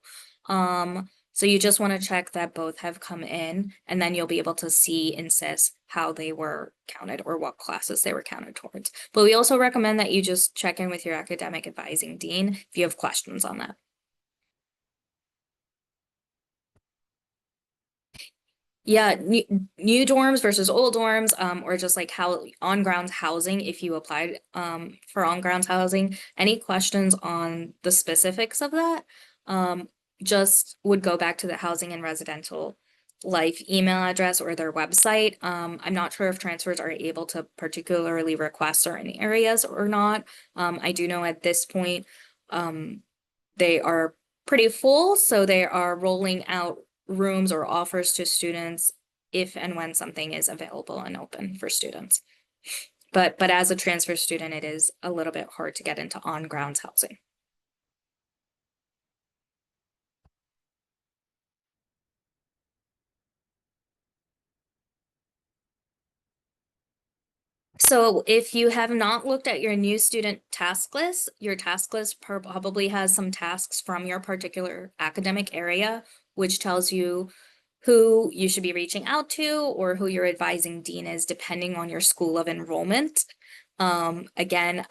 So you just want to check that both have come in, and then you'll be able to see in CIS how they were counted or what classes they were counted towards. But we also recommend that you just check in with your academic advising dean if you have questions on that. Yeah, new dorms versus old dorms, or just like how on-grounds housing, if you applied for on-grounds housing, any questions on the specifics of that, just would go back to the Housing and Residential Life email address or their website. I'm not sure if transfers are able to particularly request certain areas or not. I do know at this point, they are pretty full, so they are rolling out rooms or offers to students if and when something is available and open for students. But as a transfer student, it is a little bit hard to get into on-grounds housing. So if you have not looked at your new student task list, your task list probably has some tasks from your particular academic area, which tells you who you should be reaching out to or who your advising dean is, depending on your school of enrollment. Again,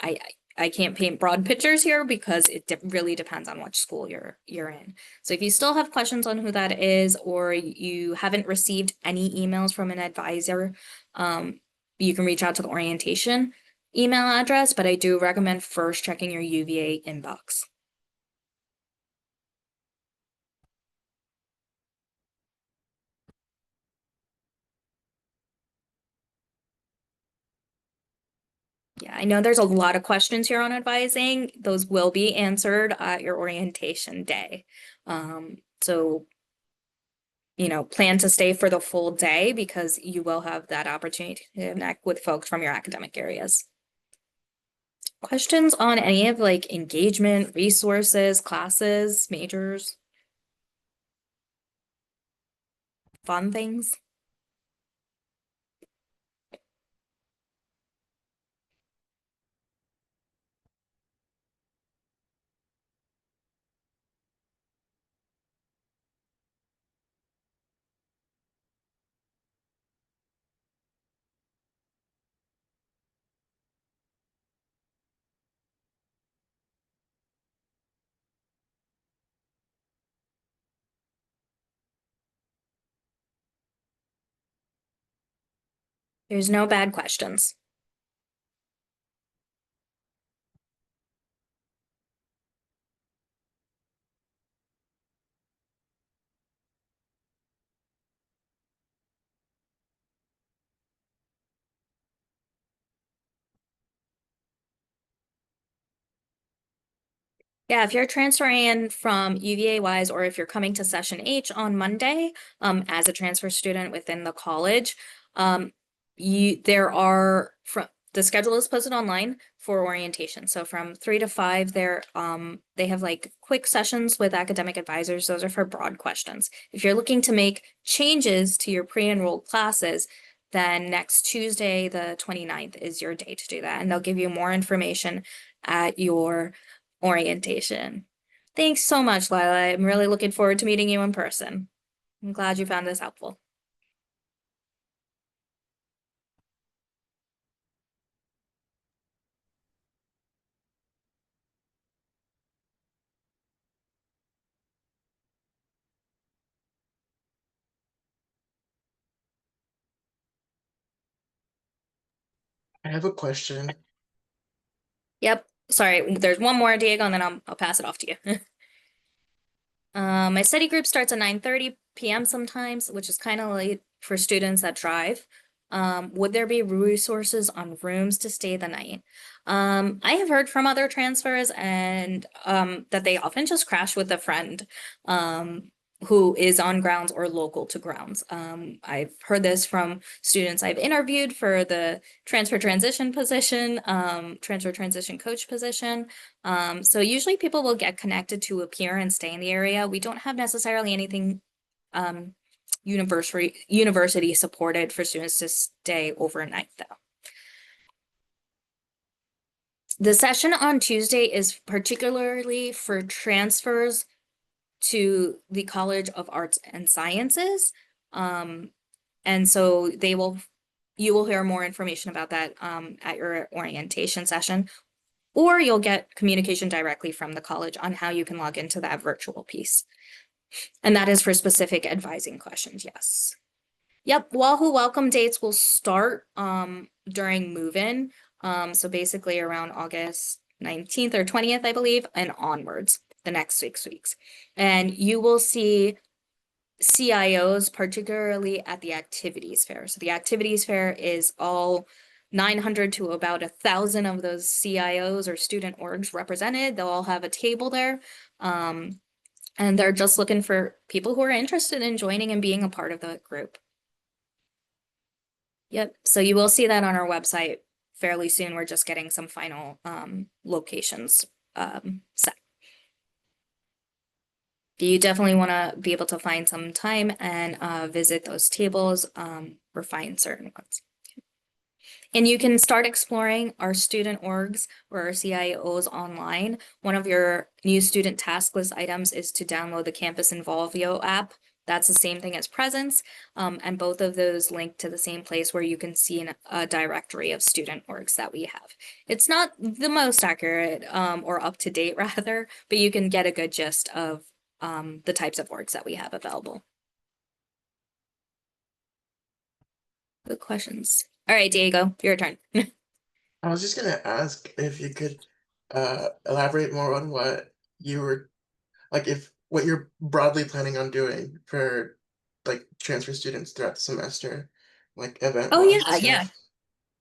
I can't paint broad pictures here because it really depends on which school you're in. So if you still have questions on who that is, or you haven't received any emails from an advisor, you can reach out to the orientation email address, but I do recommend first checking your UVA inbox. Yeah, I know there's a lot of questions here on advising. Those will be answered at your orientation day. So, plan to stay for the full day because you will have that opportunity to connect with folks from your academic areas. Questions on any of like engagement, resources, classes, majors, fun things? There's no bad questions. Yeah, if you're transferring in from UVA wise, or if you're coming to session H on Monday, as a transfer student within the college, the schedule is posted online for orientation. So from 3 to 5, they have like quick sessions with academic advisors. Those are for broad questions. If you're looking to make changes to your pre-enrolled classes, then next Tuesday, the 29th, is your day to do that. And they'll give you more information at your orientation. Thanks so much, Lila. I'm really looking forward to meeting you in person. I'm glad you found this helpful.
I have a question.
Yep. Sorry, there's one more, Diego, and then I'll pass it off to you. My study group starts at 9:30 p.m. sometimes, which is kind of late for students that drive. Would there be resources on rooms to stay the night? I have heard from other transfers and that they often just crash with a friend who is on grounds or local to grounds. I've heard this from students I've interviewed for the transfer transition position, transfer transition coach position. So usually people will get connected to a peer and stay in the area. We don't have necessarily anything university supported for students to stay overnight though. The session on Tuesday is particularly for transfers to the College of Arts and Sciences. And so you will hear more information about that at your orientation session, or you'll get communication directly from the college on how you can log into that virtual piece. And that is for specific advising questions, yes. Yep, Wahoo welcome dates will start during move-in. So basically around August 19th or 20th, I believe, and onwards the next 6 weeks. And you will see CIOs, particularly at the activities fair. So the activities fair is all 900 to about 1,000 of those CIOs or student orgs represented. They'll all have a table there. And they're just looking for people who are interested in joining and being a part of the group. Yep, so you will see that on our website fairly soon. We're just getting some final locations set. You definitely want to be able to find some time and visit those tables or find certain ones. And you can start exploring our student orgs or our CIOs online. One of your new student task list items is to download the Campus Involvio app. That's the same thing as Presence, and both of those link to the same place where you can see a directory of student orgs that we have. It's not the most accurate or up to date rather, but you can get a good gist of the types of orgs that we have available. Good questions. All right, Diego, your turn.
I was just gonna ask if you could elaborate more on what you were like, if what you're broadly planning on doing for like transfer students throughout the semester, like event
Oh
wise
yeah,
and
yeah.
stuff.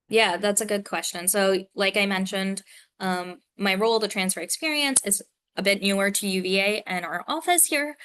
Yeah, that's a good question. So like I mentioned, my role, the transfer experience, is a bit newer to UVA and our office here.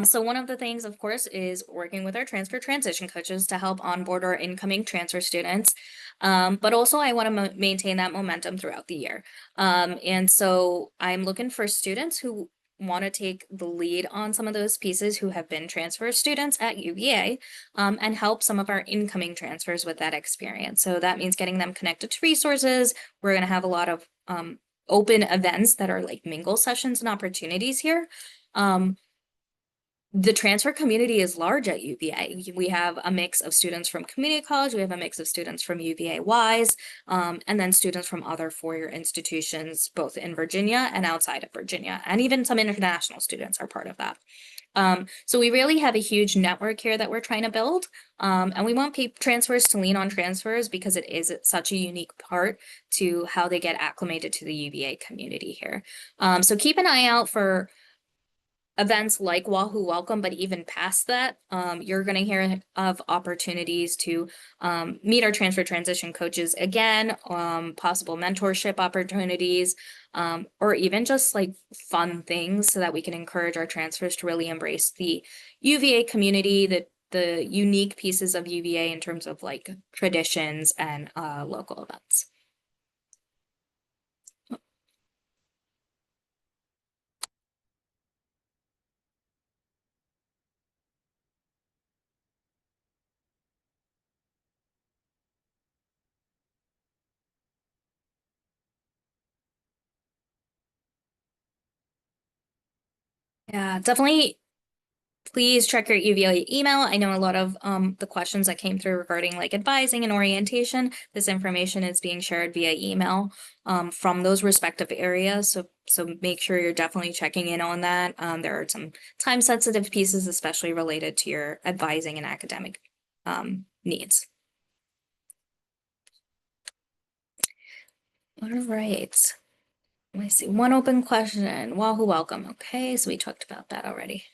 So one of the things, of course, is working with our transfer transition coaches to help onboard our incoming transfer students. But also I want to maintain that momentum throughout the year. And so I'm looking for students who want to take the lead on some of those pieces who have been transfer students at UVA and help some of our incoming transfers with that experience. So that means getting them connected to resources. We're going to have a lot of open events that are like mingle sessions and opportunities here. The transfer community is large at UVA. We have a mix of students from community college, we have a mix of students from UVA-wise, and then students from other four-year institutions, both in Virginia and outside of Virginia, and even some international students are part of that. So we really have a huge network here that we're trying to build, and we want transfers to lean on transfers because it is such a unique part to how they get acclimated to the UVA community here. So keep an eye out for events like Wahoo Welcome, but even past that, you're going to hear of opportunities to meet our transfer transition coaches again, possible mentorship opportunities, or even just like fun things so that we can encourage our transfers to really embrace the UVA community, the unique pieces of UVA in terms of like traditions and local events. Yeah, definitely. Please check your UVA email. I know a lot of the questions that came through regarding like advising and orientation, this information is being shared via email from those respective areas. So make sure you're definitely checking in on that. There are some time sensitive pieces, especially related to your advising and academic needs. All right. Let me see. One open question. Wahoo, welcome. Okay, so we talked about that already.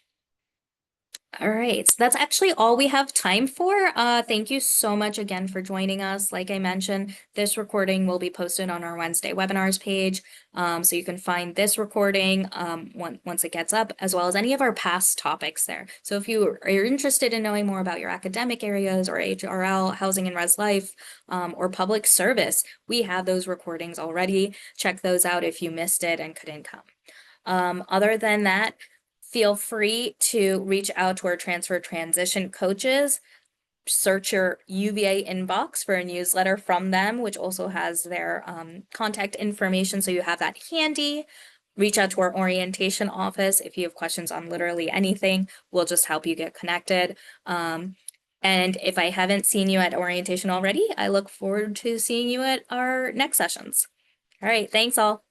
All right, so that's actually all we have time for. Thank you so much again for joining us. Like I mentioned, this recording will be posted on our Wednesday webinars page. So you can find this recording once it gets up, as well as any of our past topics there. So if you are interested in knowing more about your academic areas or HRL, housing and res life, or public service, we have those recordings already. Check those out if you missed it and couldn't come. Other than that, feel free to reach out to our transfer transition coaches. Search your UVA inbox for a newsletter from them, which also has their contact information, so you have that handy. Reach out to our orientation office if you have questions on literally anything. We'll just help you get connected. And if I haven't seen you at orientation already, I look forward to seeing you at our next sessions. All right, thanks all.